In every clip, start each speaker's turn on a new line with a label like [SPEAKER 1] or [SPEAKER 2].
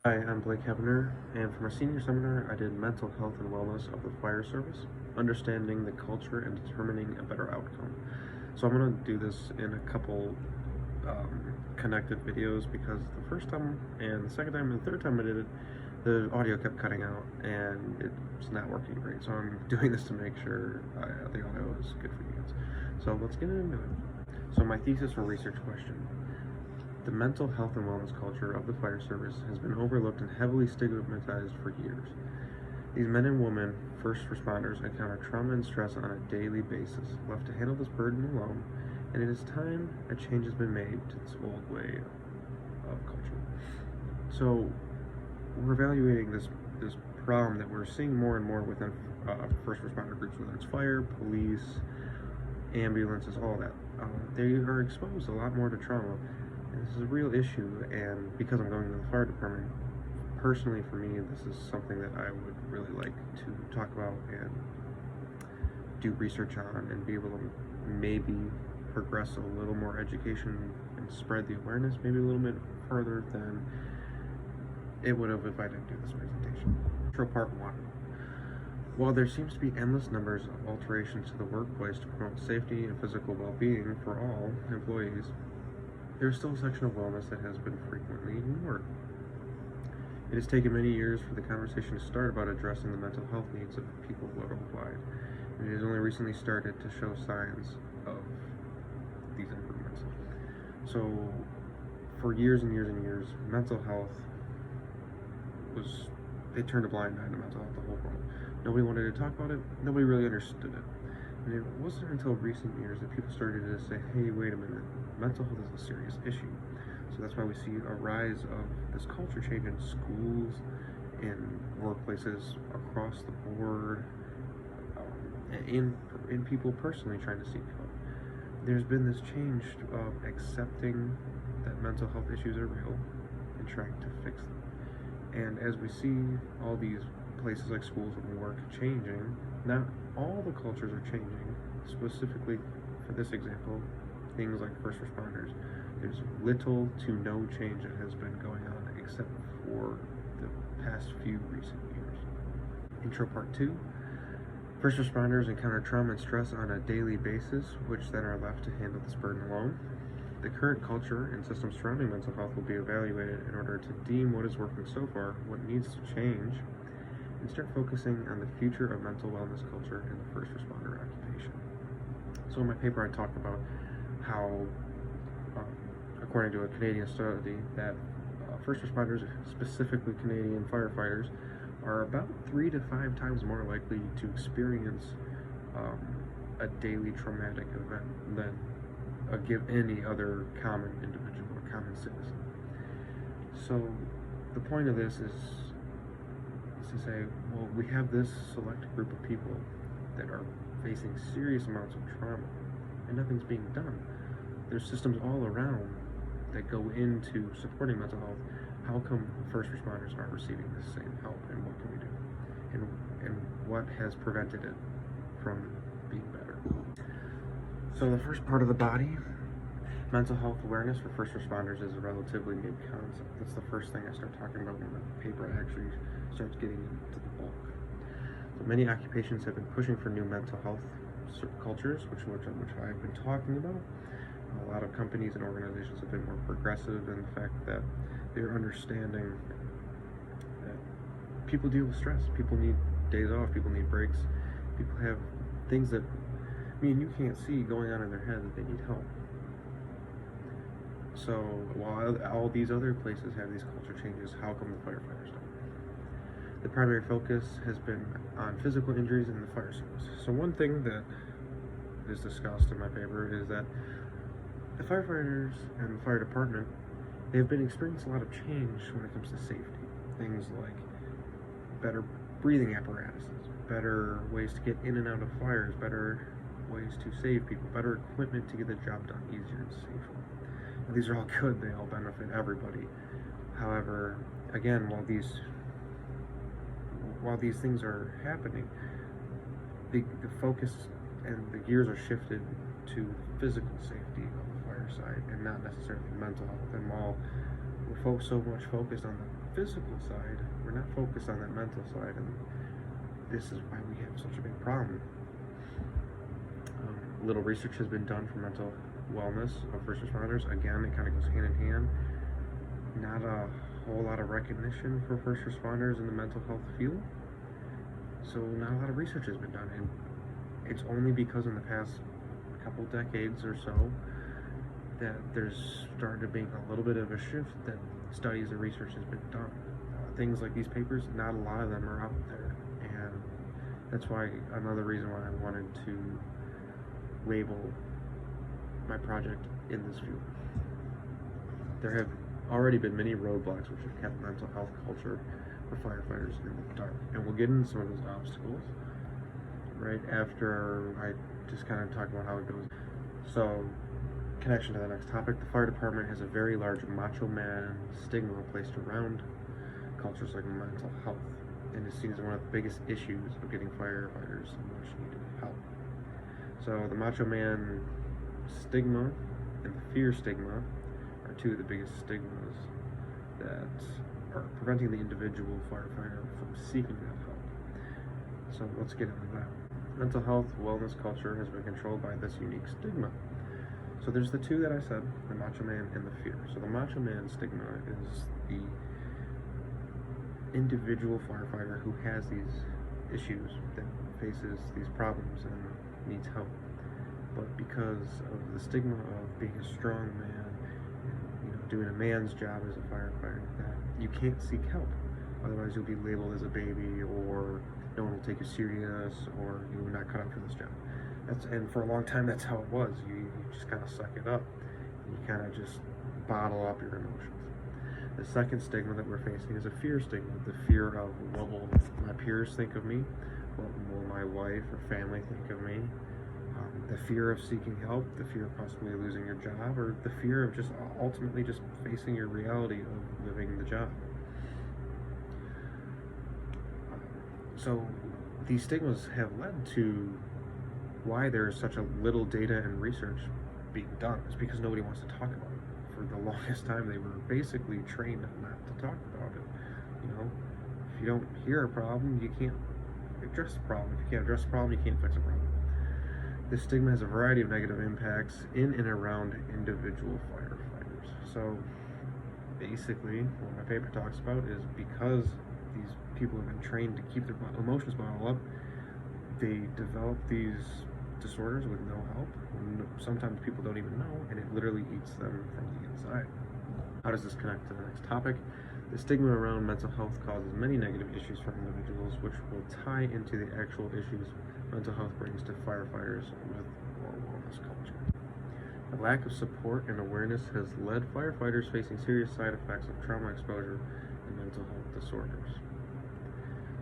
[SPEAKER 1] Hi, I'm Blake Hebner, and for my senior seminar, I did Mental Health and Wellness of the Fire Service, Understanding the Culture and Determining a Better Outcome. So I'm going to do this in a couple connected videos because the first time and the second time and the third time I did it, the audio kept cutting out and it's not working great. So I'm doing this to make sure the audio is good for you guys. So let's get into it. So my thesis or research question: the mental health and wellness culture of the fire service has been overlooked and heavily stigmatized for years. These men and women, first responders, encounter trauma and stress on a daily basis, left to handle this burden alone, and it is time a change has been made to this old way of culture. So, we're evaluating this problem that we're seeing more and more within first responder groups, whether it's fire, police, ambulances, all that. They are exposed a lot more to trauma. And this is a real issue, and because I'm going to the fire department, personally for me, this is something that I would really like to talk about and do research on and be able to maybe progress a little more education and spread the awareness maybe a little bit further than it would have if I didn't do this presentation. Intro Part 1. While there seems to be endless numbers of alterations to the workplace to promote safety and physical well-being for all employees, there is still a section of wellness that has been frequently ignored. It has taken many years for the conversation to start about addressing the mental health needs of people worldwide, and it has only recently started to show signs of these improvements. So, for years and years and years, mental health they turned a blind eye to mental health, the whole world. Nobody wanted to talk about it, nobody really understood it. And it wasn't until recent years that people started to say, hey, wait a minute, mental health is a serious issue. So that's why we see a rise of this culture change in schools, in workplaces across the board, in people personally trying to seek help. There's been this change of accepting that mental health issues are real and trying to fix them. And as we see all these places like schools and work changing, not all the cultures are changing. Specifically for this example, things like first responders, there's little to no change that has been going on except for the past few recent years. Intro Part 2. First responders encounter trauma and stress on a daily basis, which then are left to handle this burden alone. The current culture and systems surrounding mental health will be evaluated in order to deem what is working so far, what needs to change, and start focusing on the future of mental wellness culture in the first responder occupation. So in my paper I talked about how, according to a Canadian study, that first responders, specifically Canadian firefighters, are about 3 to 5 times more likely to experience a daily traumatic event than any other common individual or common citizen. So the point of this is to say, well, we have this select group of people that are facing serious amounts of trauma and nothing's being done. There's systems all around that go into supporting mental health. How come first responders aren't receiving the same help, and what can we do? And what has prevented it from being better? So the first part of the body, mental health awareness for first responders, is a relatively new concept. That's the first thing I start talking about when the paper actually starts getting into the bulk. So many occupations have been pushing for new mental health cultures, which I've been talking about. A lot of companies and organizations have been more progressive in the fact that they're understanding that people deal with stress. People need days off. People need breaks. People have things that you can't see going on in their head that they need help. So while all these other places have these culture changes, how come the firefighters don't? The primary focus has been on physical injuries in the fire service. So one thing that is discussed in my paper is that the firefighters and the fire department, they've been experiencing a lot of change when it comes to safety. Things like better breathing apparatuses, better ways to get in and out of fires, better ways to save people, better equipment to get the job done easier and safer. Now, these are all good, they all benefit everybody. However, again, while these things are happening, the focus and the gears are shifted to physical safety on the fire side and not necessarily mental health. And while we're so much focused on the physical side, we're not focused on that mental side, and this is why we have such a big problem. Little research has been done for mental wellness of first responders. Again, it kind of goes hand in hand. Not a whole lot of recognition for first responders in the mental health field, so not a lot of research has been done, and it's only because in the past couple decades or so that there's started being a little bit of a shift that studies and research has been done. Things like these papers, not a lot of them are out there, and that's why another reason why I wanted to label my project in this field. There have already been many roadblocks which have kept mental health culture for firefighters in the dark, and we'll get into some of those obstacles right after I just kind of talk about how it goes. So, connection to the next topic, the fire department has a very large macho man stigma placed around cultures like mental health, and is seen as one of the biggest issues of getting firefighters much needed help. So the macho man stigma and the fear stigma are two of the biggest stigmas that are preventing the individual firefighter from seeking that help. So let's get into that. Mental health wellness culture has been controlled by this unique stigma. So there's the two that I said, the macho man and the fear. So the macho man stigma is the individual firefighter who has these issues, that faces these problems and needs help. But because of the stigma of being a strong man and doing a man's job as a firefighter, that you can't seek help. Otherwise you'll be labeled as a baby, or no one will take you serious, or you're not cut out for this job. And for a long time that's how it was. You just kind of suck it up. You kind of just bottle up your emotions. The second stigma that we're facing is a fear stigma. The fear of, what will my peers think of me? What will my wife or family think of me? The fear of seeking help, the fear of possibly losing your job, or the fear of just ultimately just facing your reality of living the job. So these stigmas have led to why there's such a little data and research being done. It's because nobody wants to talk about it. For the longest time, they were basically trained not to talk about it. If you don't hear a problem, you can't address the problem. If you can't address the problem, you can't fix a problem. This stigma has a variety of negative impacts in and around individual firefighters. So basically, what my paper talks about is because these people have been trained to keep their emotions bottled up, they develop these disorders with no help. Sometimes people don't even know, and it literally eats them from the inside. How does this connect to the next topic? The stigma around mental health causes many negative issues for individuals, which will tie into the actual issues mental health brings to firefighters with poor wellness culture. The lack of support and awareness has led firefighters facing serious side effects of trauma exposure and mental health disorders.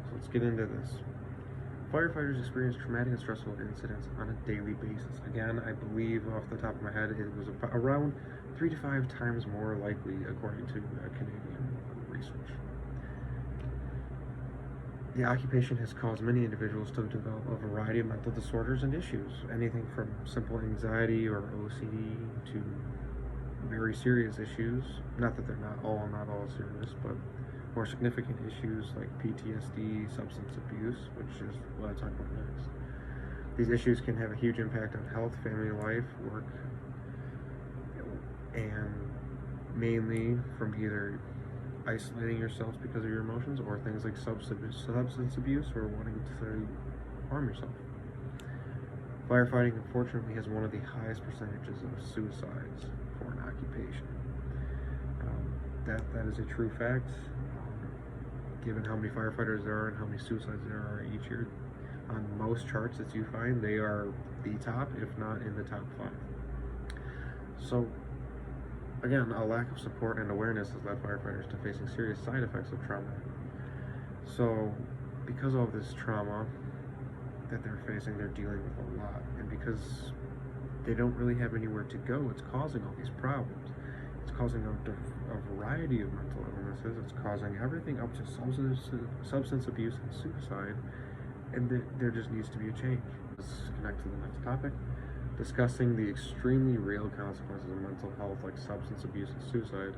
[SPEAKER 1] So let's get into this. Firefighters experience traumatic and stressful incidents on a daily basis. Again, I believe off the top of my head, it was around 3 to 5 times more likely, according to Canadian research. The occupation has caused many individuals to develop a variety of mental disorders and issues, anything from simple anxiety or OCD to very serious issues. Not that they're not all serious, but more significant issues like PTSD, substance abuse, which is what I talk about next. These issues can have a huge impact on health, family life, work, and mainly from either isolating yourself because of your emotions, or things like substance abuse, or wanting to harm yourself. Firefighting, unfortunately, has one of the highest percentages of suicides for an occupation. That is a true fact. Given how many firefighters there are and how many suicides there are each year, on most charts that you find, they are the top, if not in the top 5. So again, a lack of support and awareness has led firefighters to facing serious side effects of trauma. So because of this trauma that they're facing, they're dealing with a lot, and because they don't really have anywhere to go, it's causing all these problems. It's causing a variety of mental illnesses. It's causing everything up to substance abuse and suicide, and there just needs to be a change. Let's connect to the next topic, discussing the extremely real consequences of mental health like substance abuse and suicide.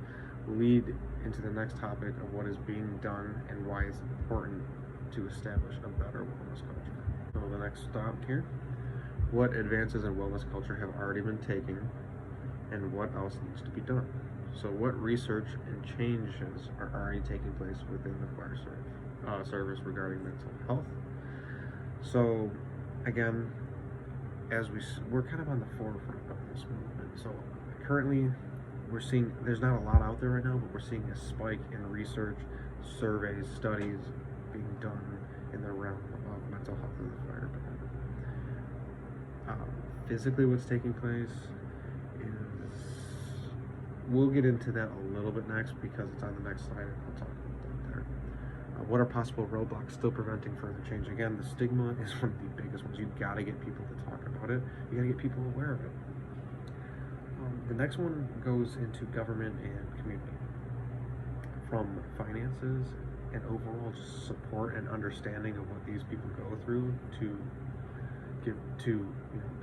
[SPEAKER 1] lead into the next topic of what is being done and why it's important to establish a better wellness culture. So the next stop here, what advances in wellness culture have already been taken and what else needs to be done? So what research and changes are already taking place within the fire service regarding mental health? So again, as we're kind of on the forefront of this movement. So currently we're seeing, there's not a lot out there right now, but we're seeing a spike in research, surveys, studies being done in the realm of mental health in the fire department. Physically what's taking place is, we'll get into that a little bit next because it's on the next slide and I'll talk about that there. What are possible roadblocks still preventing further change? Again, the stigma is one of the biggest ones. You've got to get people to talk about it. You got to get people aware of it. The next one goes into government and community. From finances and overall just support and understanding of what these people go through to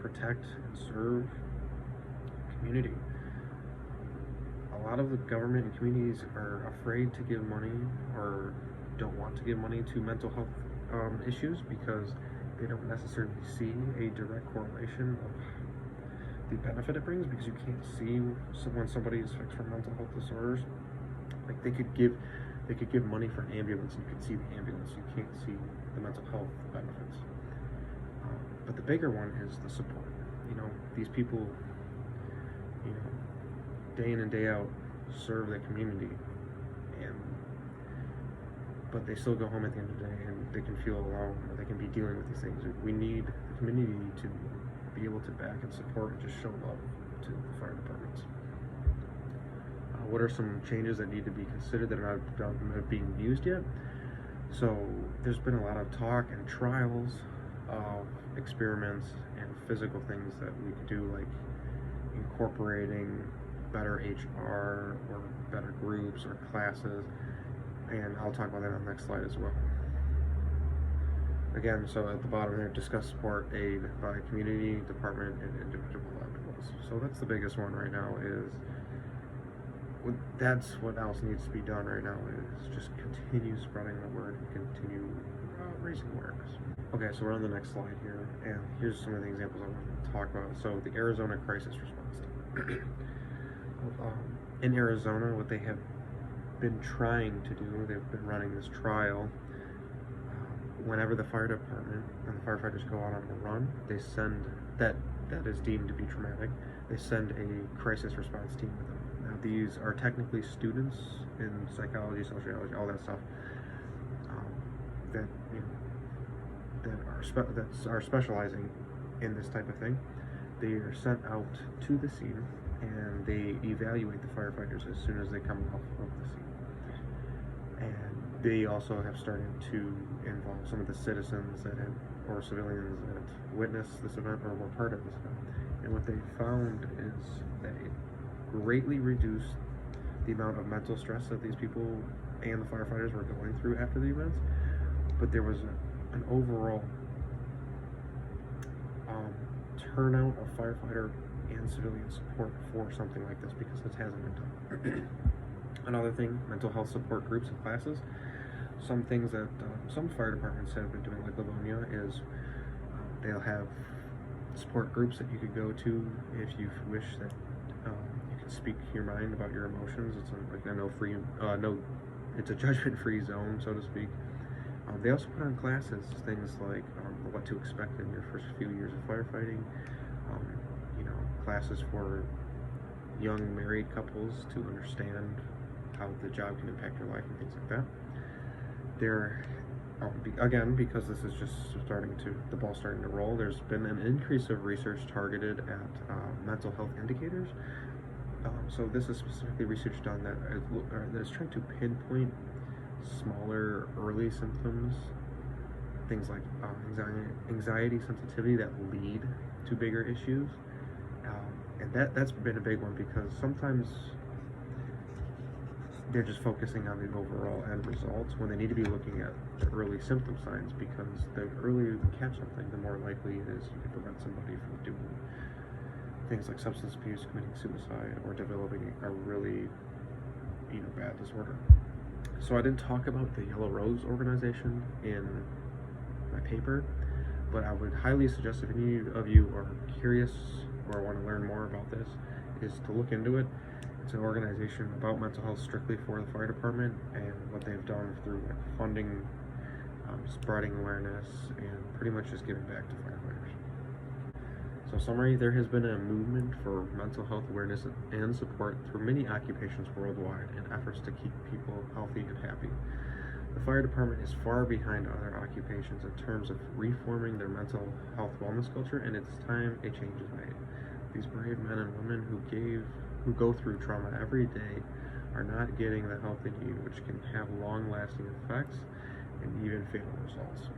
[SPEAKER 1] protect and serve community. A lot of the government and communities are afraid to give money or don't want to give money to mental health issues because they don't necessarily see a direct correlation of the benefit it brings, because you can't see when somebody is fixed from mental health disorders. Like they could give money for an ambulance and you can see the ambulance, you can't see the mental health benefits. But the bigger one is the support. These people, day in and day out serve the community, but they still go home at the end of the day and they can feel alone, or they can be dealing with these things. We need the community to be able to back and support and just show love to the fire departments. What are some changes that need to be considered that are not being used yet? So there's been a lot of talk and trials of experiments and physical things that we could do, like incorporating better HR or better groups or classes, and I'll talk about that on the next slide as well. Again, so at the bottom there, discuss support aid by community, department, and individual levels. So that's the biggest one right now. That's what else needs to be done right now, is just continue spreading the word and continue raising awareness. Okay, so we're on the next slide here, and here's some of the examples I want to talk about. So the Arizona Crisis Response Team. In Arizona, what they have been trying to do, they've been running this trial. Whenever the fire department and the firefighters go out on a run, they send, that is deemed to be traumatic, they send a crisis response team with them. Now these are technically students in psychology, sociology, all that stuff, that are specializing in this type of thing. They are sent out to the scene and they evaluate the firefighters as soon as they come off of the scene. And they also have started to involve some of the citizens or civilians that witnessed this event or were part of this event. And what they found is that it greatly reduced the amount of mental stress that these people and the firefighters were going through after the events. But there was an overall turnout of firefighter and civilian support for something like this, because this hasn't been done. Another thing, mental health support groups and classes. Some things that some fire departments have been doing, like Livonia, is they'll have support groups that you could go to if you wish, that you can speak your mind about your emotions. It's it's a judgment-free zone, so to speak. They also put on classes, things like what to expect in your first few years of firefighting, classes for young married couples to understand how the job can impact your life and things like that. Again, because this is just the ball's starting to roll, there's been an increase of research targeted at mental health indicators. So this is specifically research done that is trying to pinpoint smaller early symptoms, things like anxiety, sensitivity, that lead to bigger issues. And that's been a big one, because sometimes they're just focusing on the overall end results when they need to be looking at the early symptom signs, because the earlier you can catch something, the more likely it is you can prevent somebody from doing things like substance abuse, committing suicide, or developing a really bad disorder. So I didn't talk about the Yellow Rose organization in my paper, but I would highly suggest, if any of you are curious or want to learn more about this, is to look into it. It's an organization about mental health strictly for the fire department, and what they've done through funding, spreading awareness, and pretty much just giving back to firefighters. So summary, there has been a movement for mental health awareness and support through many occupations worldwide in efforts to keep people healthy and happy. The fire department is far behind other occupations in terms of reforming their mental health wellness culture, and it's time a change is made. These brave men and women who go through trauma every day are not getting the help they need, which can have long-lasting effects and even fatal results.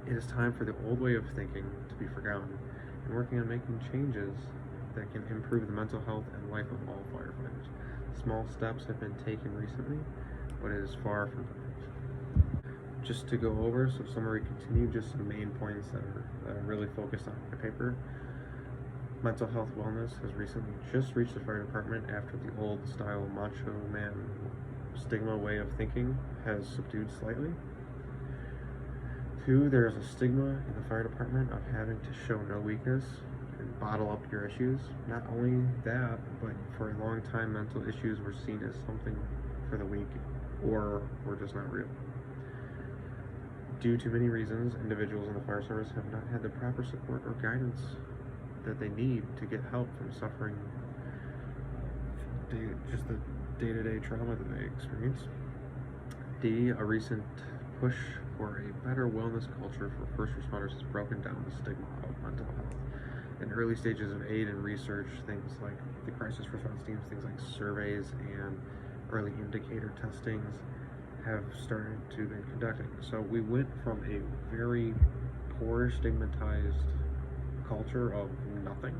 [SPEAKER 1] It is time for the old way of thinking to be forgotten, and working on making changes that can improve the mental health and life of all firefighters. Small steps have been taken recently, but it is far from perfect. Just to go over, so summary continued, just some main points that are really focused on my paper. Mental health wellness has recently just reached the fire department after the old style macho man stigma way of thinking has subdued slightly. 2, there is a stigma in the fire department of having to show no weakness and bottle up your issues. Not only that, but for a long time, mental issues were seen as something for the weak, or were just not real. Due to many reasons, individuals in the fire service have not had the proper support or guidance that they need to get help from suffering just the day-to-day trauma that they experience. D, a recent push for a better wellness culture for first responders has broken down the stigma of mental health. In early stages of aid and research, things like the crisis response teams, things like surveys and early indicator testings have started to be conducting. So we went from a very poor, stigmatized culture of nothing,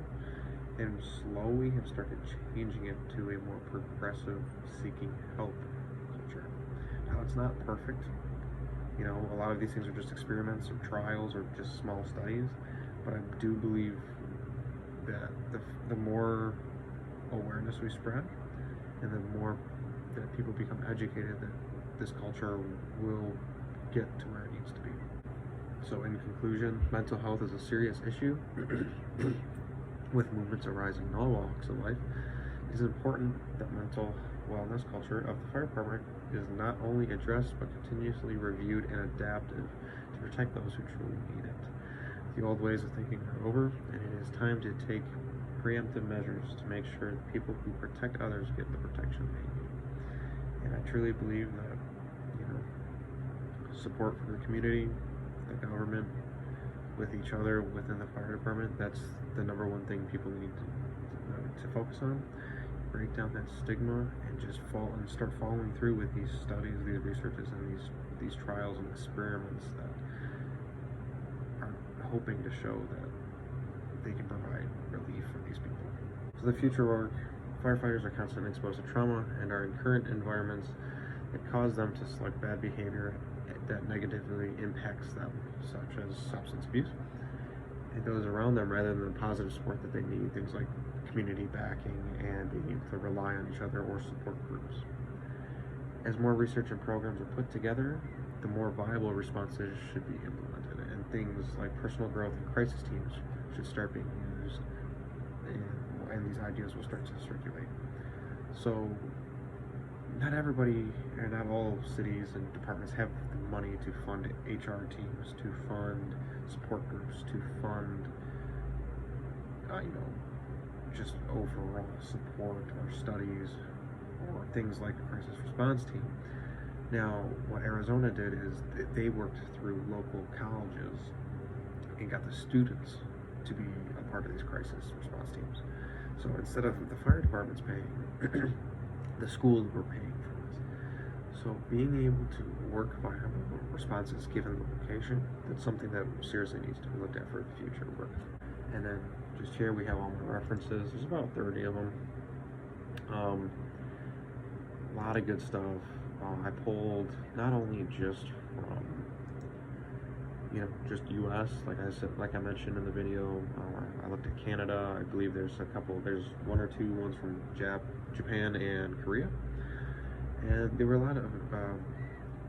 [SPEAKER 1] and slowly have started changing it to a more progressive, seeking help culture. Now, it's not perfect. A lot of these things are just experiments or trials or just small studies, but I do believe that the more awareness we spread, and the more that people become educated, that this culture will get to where it needs to be. So in conclusion, mental health is a serious issue with movements arising in all walks of life. It is important that mental wellness culture of the fire department is not only addressed but continuously reviewed and adapted to protect those who truly need it. The old ways of thinking are over, and it is time to take preemptive measures to make sure that people who protect others get the protection they need. And I truly believe that support for the community, the government, with each other within the fire department, that's the number one thing people need to focus on. Break down that stigma and just start following through with these studies, these researches, and these trials and experiments that are hoping to show that they can provide relief for these people. So the future work, firefighters are constantly exposed to trauma and are in current environments that cause them to select bad behavior that negatively impacts them, such as substance abuse, and those around them, rather than the positive support that they need, things like community backing and being able to rely on each other or support groups. As more research and programs are put together, the more viable responses should be implemented, and things like personal growth and crisis teams should start being used, and these ideas will start to circulate. So not everybody and not all cities and departments have the money to fund HR teams, to fund support groups, to fund just overall support or studies or things like a crisis response team. Now, what Arizona did is they worked through local colleges and got the students to be a part of these crisis response teams. So instead of the fire departments paying, the schools were paying for this. So being able to work viable responses given the location, that's something that seriously needs to be looked at for the future work. And then just here we have all my references. There's about 30 of them. A lot of good stuff. I pulled not only just from just U.S. like I mentioned in the video. I looked at Canada. I believe there's one or two ones from Japan and Korea. And there were a lot of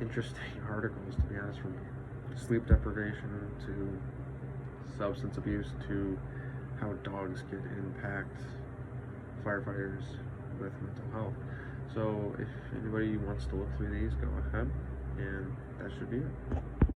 [SPEAKER 1] interesting articles, to be honest, from sleep deprivation to substance abuse to how dogs could impact firefighters with mental health. So if anybody wants to look through these, go ahead, and that should be it.